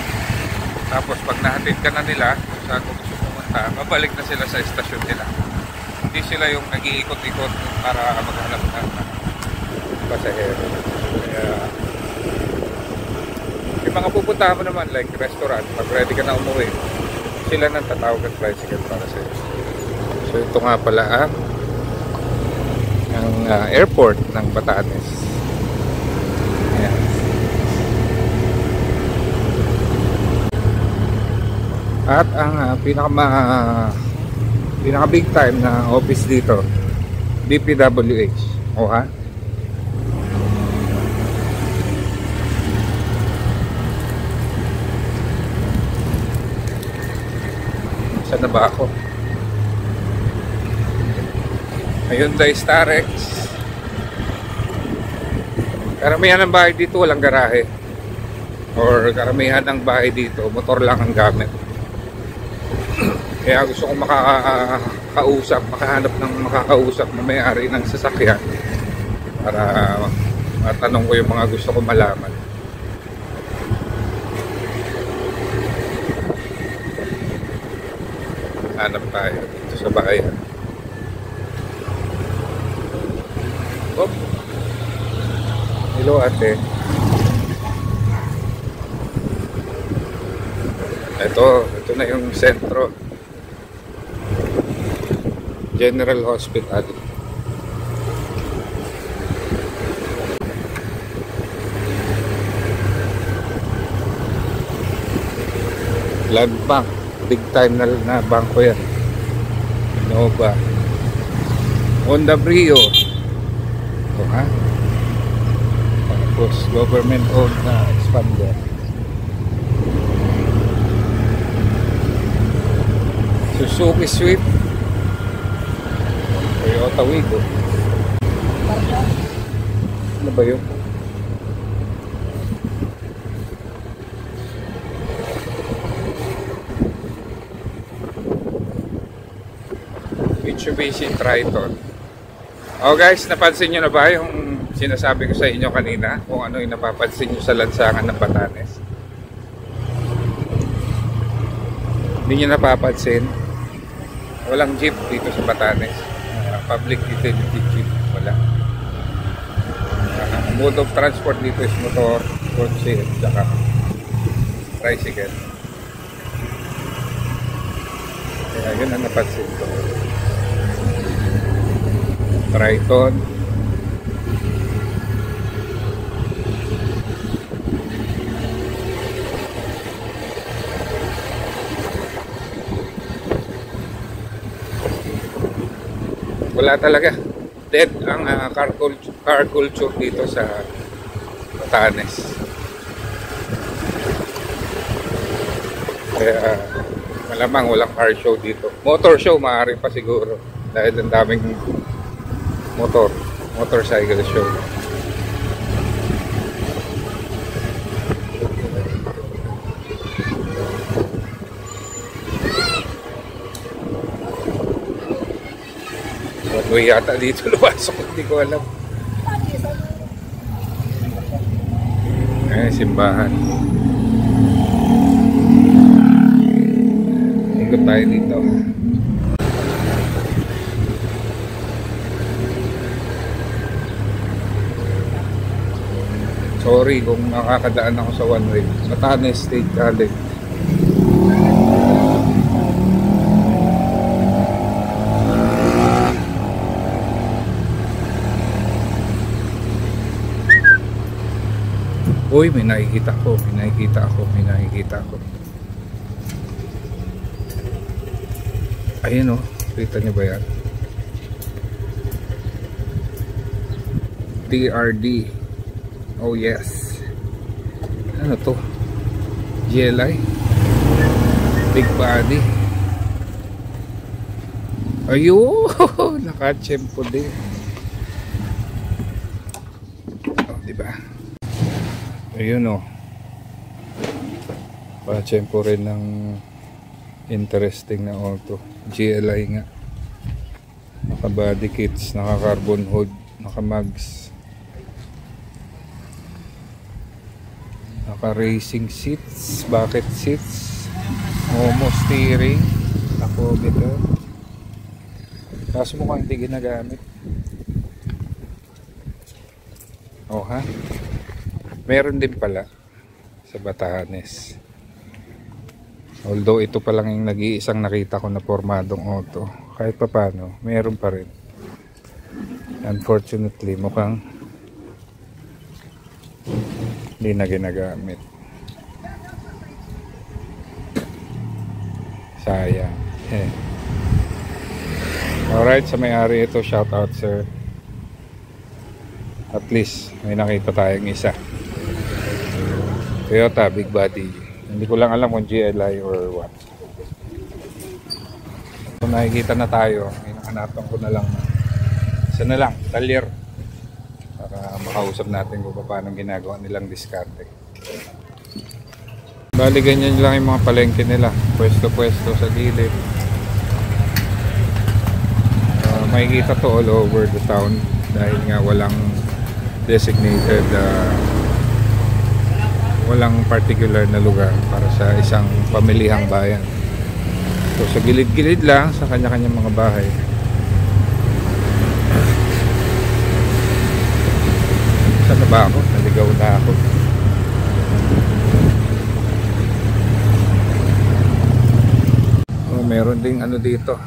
Tapos pag nahatid ka na nila, kung saan mo gusto pumunta, mabalik na sila sa istasyon nila. Hindi sila yung nag-iikot-ikot para maghanap ng pasahero. Kaya, yung mga pupuntahan mo naman, like restaurant, pag ready ka na umuwi, sila nang tatawag ng tricycle para sa iyo. So ito nga pala ang airport ng Batanes. Ayan. At ang pinaka big time na office dito, DPWH. O ha? Saan na ba ako? Hyundai Starex. Karamihan ng bahay dito walang garahe. Or karamihan ng bahay dito motor lang ang gamit. Kaya gusto kong makahanap ng makakausap na may-ari ng sasakyan para matanong ko yung mga gusto kong malaman. Hanap tayo dito sa bayan. Oh. Hello ate. Ito na yung sentro. General Hospital. Land Bank. Big time na bangko yan. Nova. Honda Brio. Ito ha. Tapos government owned na expander. Suzuki Swift. Toyota Wigo. Ano ba yun? Mitsubishi Triton. Oh guys, napansin nyo na ba yung sinasabi ko sa inyo kanina? Kung ano yung napapansin nyo sa lansangan ng Batanes? Hindi nyo napapansin? Walang jeep dito sa Batanes. Public utility jeep. Wala. Mode of transport dito is motor, kotse, at saka tricycle. Kaya yun ang napansin ko. Triton. Wala talaga. Dead ang car culture dito sa Batanes. Kaya malamang walang car show dito. Motor show maaari pa siguro dahil ang daming motorcycle show. One-way yata dito lumasok, hindi ko alam. Simbahan. Ikot tayo dito. Sorry kung makakadaan ako sa one way. Batanes State College. Uy, may nakikita ko. Ayun oh, kita niyo ba yan? TRD. Oh yes. Ano to? GLI. Big body. Ayun! Nakachempo din. Oh, diba? Ayun oh. Nakachempo rin ng interesting na auto. GLI nga. Naka body kits, naka carbon hood, naka mags. Naka racing seats, bucket seats, Momo steering, ako dito. Kaso mukhang hindi ginagamit. Oh ha? Meron din pala sa Batanes. Although ito pa lang yung nag-iisang nakita ko na pormadong auto. Kahit pa paano, meron pa rin. Unfortunately, mukhang hindi na ginagamit. Sayang. Alright, sa may-ari ito, shout out sir. At least may nakita tayong isa. Toyota, big body. Hindi ko lang alam kung GLI or what. Kung nakikita na tayo, hinahanapan ko na lang isa na lang, talyer, para makausap natin kung paano ginagawa nilang diskarte. Bali ganyan lang yung mga palengke nila, pwesto-pwesto sa gilid. Makikita to all over the town dahil nga walang designated walang particular na lugar para sa isang pamilihang bayan. So sa gilid-gilid lang sa kanya-kanyang mga bahay. Saan na ba ako? Naligaw na ako. Oh, meron ding ano dito,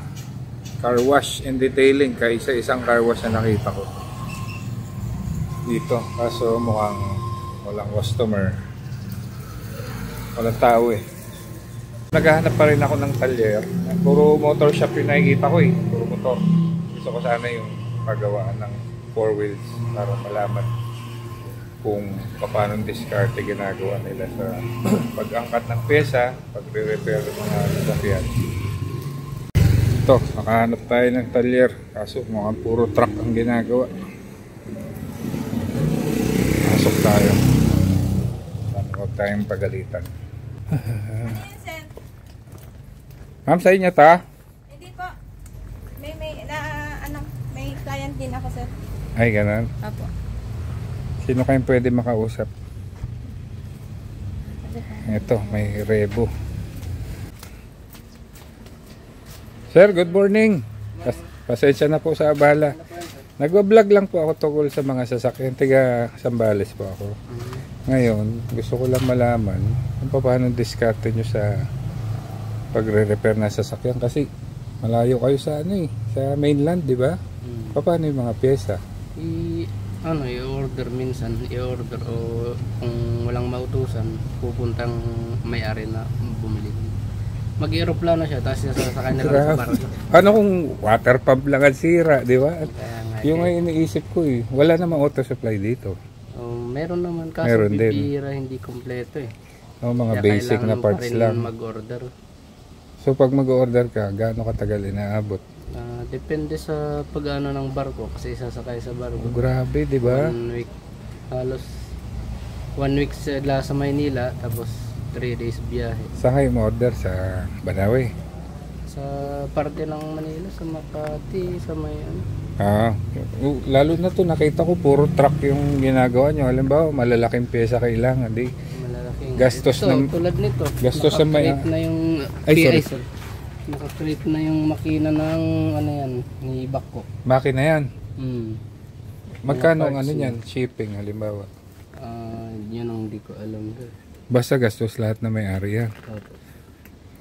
car wash and detailing. Kaisa-isang car wash na nakita ko dito. Kaso mukhang walang customer. Walang tao eh. Naghahanap pa rin ako ng talyer. Puro motor shop yung nakikita ko eh. Puro motor. Gusto ko sana yung pagawaan ng 4 wheels para malaman kung paano diskarte ginagawa nila sa pag-angkat ng pyesa, pagre-repair ng mga sasakyan. Ito, nakahanap tayo ng talyer. Kaso mukhang puro truck ang ginagawa. Pasok tayo. Sana huwag tayong pagalitan. Ma'am, sa inyo ta? Hindi po. May client din ako, sir. Ay, ganun. Apo. Sino kayong pwede makausap? Ito, may rebo. Sir, good morning. Pasensya na po sa abala. Nagwa-vlog lang po ako tungkol sa mga sasakyan. Tiga Sambales po ako. Ngayon, gusto ko lang malaman kung paano diskarte nyo sa pagre-repair na sasakyan kasi malayo kayo sa sa mainland, di ba? Paano yung mga pyesa? I-order minsan, i-order o kung walang mautusan, pupuntang may-ari na bumili. Mag-aeroplano siya, tapos sasakay na lang sa barko. Ano kung water pump lang ang sira, di ba? Yung ay iniisip ko wala namang auto supply dito. Meron naman, kaso Meron din. bibira, hindi kompleto eh. Mga Kaya basic na kailangan parts pa rin lang. mag-order. So pag mag-order ka, gaano katagal inaabot? Depende sa pag-ano ng barko, kasi sasakay sa barko. Grabe, di ba? 1 week, halos 1 week sa Maynila, tapos 3 days biyahe. Saan kayo ma-order? Sa Banawe? Sa parte ng Manila, sa Makati, sa may Lalo na to nakita ko puro truck yung ginagawa nyo. Halimbawa, malalaking pyesa kailangan. Di, malalaking gastos ito, ng tulad nito. gastos sa may Naka-create na yung sorry. Naka-create na yung makina ng ni Bako. Makina yan. Mm. Magkano ang Mga parts niyan? Shipping halimbawa. Yan ang hindi ko alam doon. Basta gastos lahat na may-ari yan. Opo.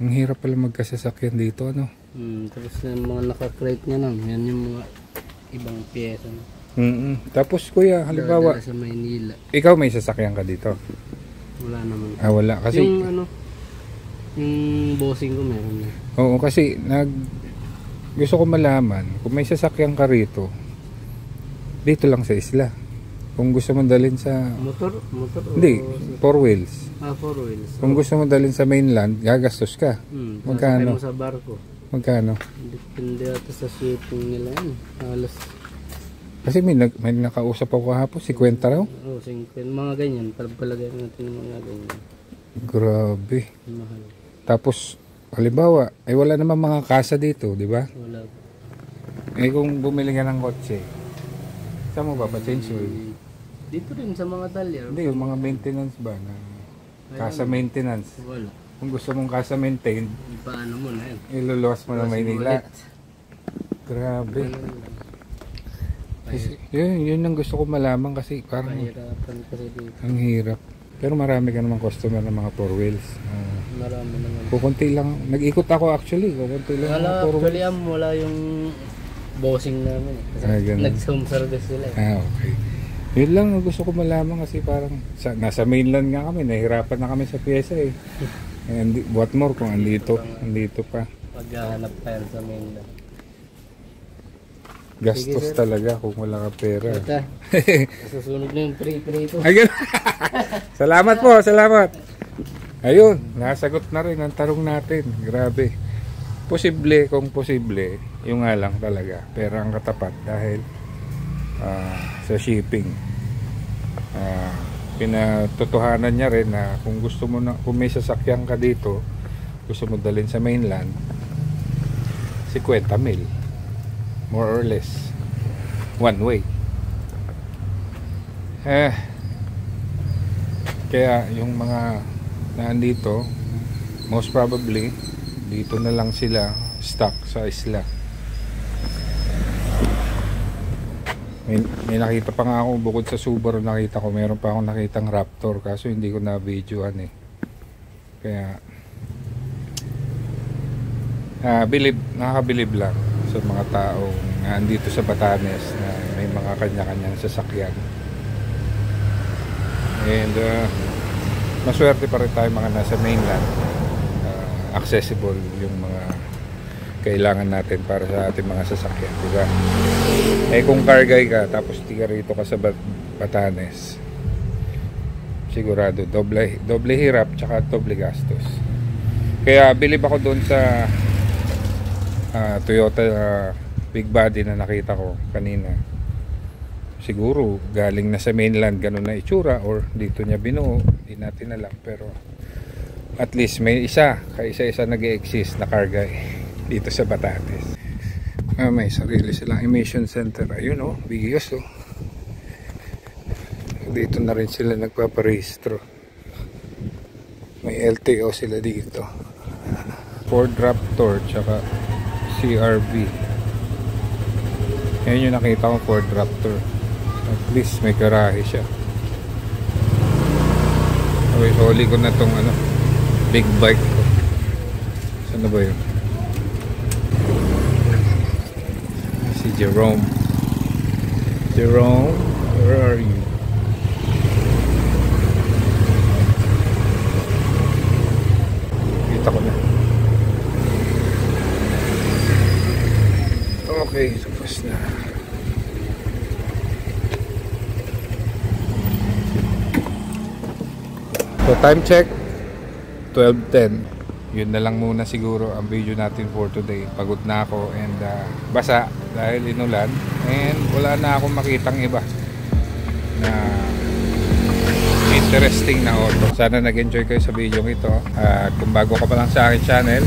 Ang hirap pala magkasasakyan dito, ano? Tapos yung mga naka-crate niya lang, yan yung mga ibang pyesa. Tapos kuya, halimbawa, Dala sa Maynila. ikaw may sasakyan ka dito? Wala naman. Wala. Kasi, Yung yung bossing ko meron na. oo, kasi gusto ko malaman, kung may sasakyan ka rito, dito lang sa isla. Kung gusto mo dalhin sa... Motor? Hindi, 4 wheels. 4 wheels. Kung gusto mo dalhin sa mainland, gagastos ka. Magkano? Sasakay mo sa barko. Magkano? Depende ata sa shipping nila yan. Halos, Kasi may nakausap ako kahapon, 50 raw. 50. Mga ganyan. Palagay natin yung mga ganyan. Grabe. Mahal. Tapos, halimbawa, wala naman mga kasa dito, di ba? Wala. Kung bumili ka ng kotse, saan mo ba? Pa-change oil? Dito rin sa mga talyer. Hindi, yung mga maintenance ba? Na kasa maintenance. Wala. Kung gusto mong kasa maintain, Paano mo na yan? iluluwas mo na Maynila. Ulit. Grabe. Ganun lang. Yun ang gusto ko malaman kasi parang Pahirapan kasi dito. ang hirap. Pero marami ka naman customer ng mga 4 wheels. Marami naman. Kukunti lang. Nag-ikot ako actually. Kukunti lang mga 4 wheels. Actually, wala yung bossing namin. Ganun. Nag-home service sila. Okay. Yun lang ang gusto ko malaman kasi parang nasa mainland nga kami. Nahihirapan na kami sa pyesa eh. And what more kung andito pa. Maghahanap pa yan sa mainland. Gastos Sige, talaga kung wala ka pera. Ito. Susunod na yung pre-pre ito. Ayun. Salamat po, salamat. Ayun, nasagot na rin ang tanong natin. Grabe. Posible, kung posible, yung nga lang talaga. Pera ang katapat dahil sa shipping. Pinatotohanan niya rin na kung gusto mo na, kung may sasakyan ka dito, gusto mo dalhin sa mainland, 50,000. More or less. One way. Kaya yung mga nandito, most probably, dito na lang sila stuck sa isla. May nakita pa nga ako bukod sa Subaru, nakita ko meron pa akong nakitang Raptor kaso hindi ko na videoan eh. Kaya nakakabilib lang sa mga taong andito sa Batanes na may mga kanya-kanyang sasakyan. And maswerte pa rin tayo mga nasa mainland. Accessible yung mga kailangan natin para sa ating mga sasakyan, di ba? Kung car guy ka tapos tiga rito ka sa Batanes, sigurado doble hirap tsaka doble gastos. Kaya bilib ako doon sa Toyota big body na nakita ko kanina. Siguro galing na sa mainland ganun na itsura or dito niya binuo, hindi natin alam, pero at least may kaisa-isa nag-e-exist na car guy dito sa Batanes. May sarili silang emission center. Ayun bigos dito na rin sila nagpaparehistro. May LTO sila dito. Ford Raptor tsaka CRV. Yan yung nakita ko, Ford Raptor. At least may garahe siya. Okay, huli ko na tong big bike ko. Saan na ba yun? Si Jerome. Jerome, where are you? Kita ko na. Okay, tapos na. So time check 12:10. Yun na lang muna siguro ang video natin for today. Pagod na ako and basa dahil inulan and wala na akong makitang iba na interesting na auto. Sana nag-enjoy kayo sa video ito. Kung bago ka pa lang sa akin channel,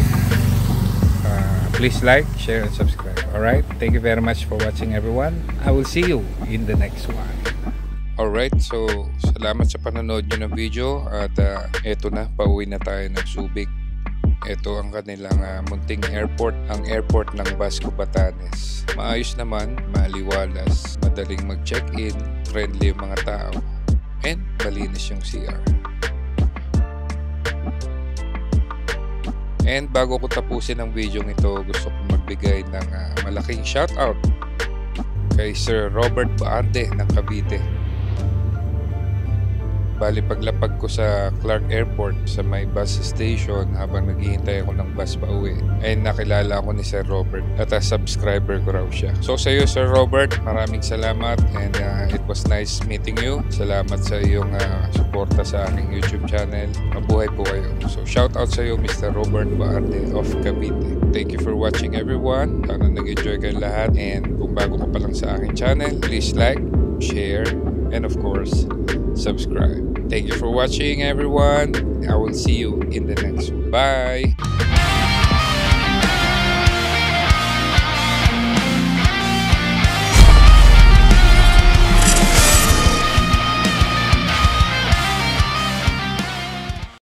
please like, share, and subscribe. Alright? Thank you very much for watching everyone. I will see you in the next one. Alright, so salamat sa panonood nyo ng video at eto na, pauwi na tayo ng Subic. Ito ang kanilang munting airport, ang airport ng Basco Batanes. Maayos naman, maliwalas, madaling mag-check-in, friendly yung mga tao. and malinis yung CR. And bago ko tapusin ang video ito, gusto kong magbigay ng malaking shoutout kay Sir Robert Baande ng Cavite. Bali paglapag ko sa Clark Airport sa may bus station habang naghihintay ako ng bus pa uwi, ay nakilala ako ni Sir Robert at subscriber ko raw siya. So sa iyo Sir Robert, maraming salamat and it was nice meeting you. Salamat sa iyong suporta sa aking YouTube channel. Mabuhay po kayo. So shout out sa iyo Mr. Robert Baarte of Cavite. Thank you for watching everyone. Sana nag-enjoy kayo lahat, and kung bago ka pa lang sa aking channel, please like, share, and of course, subscribe. Thank you for watching everyone. I will see you in the next one. Bye!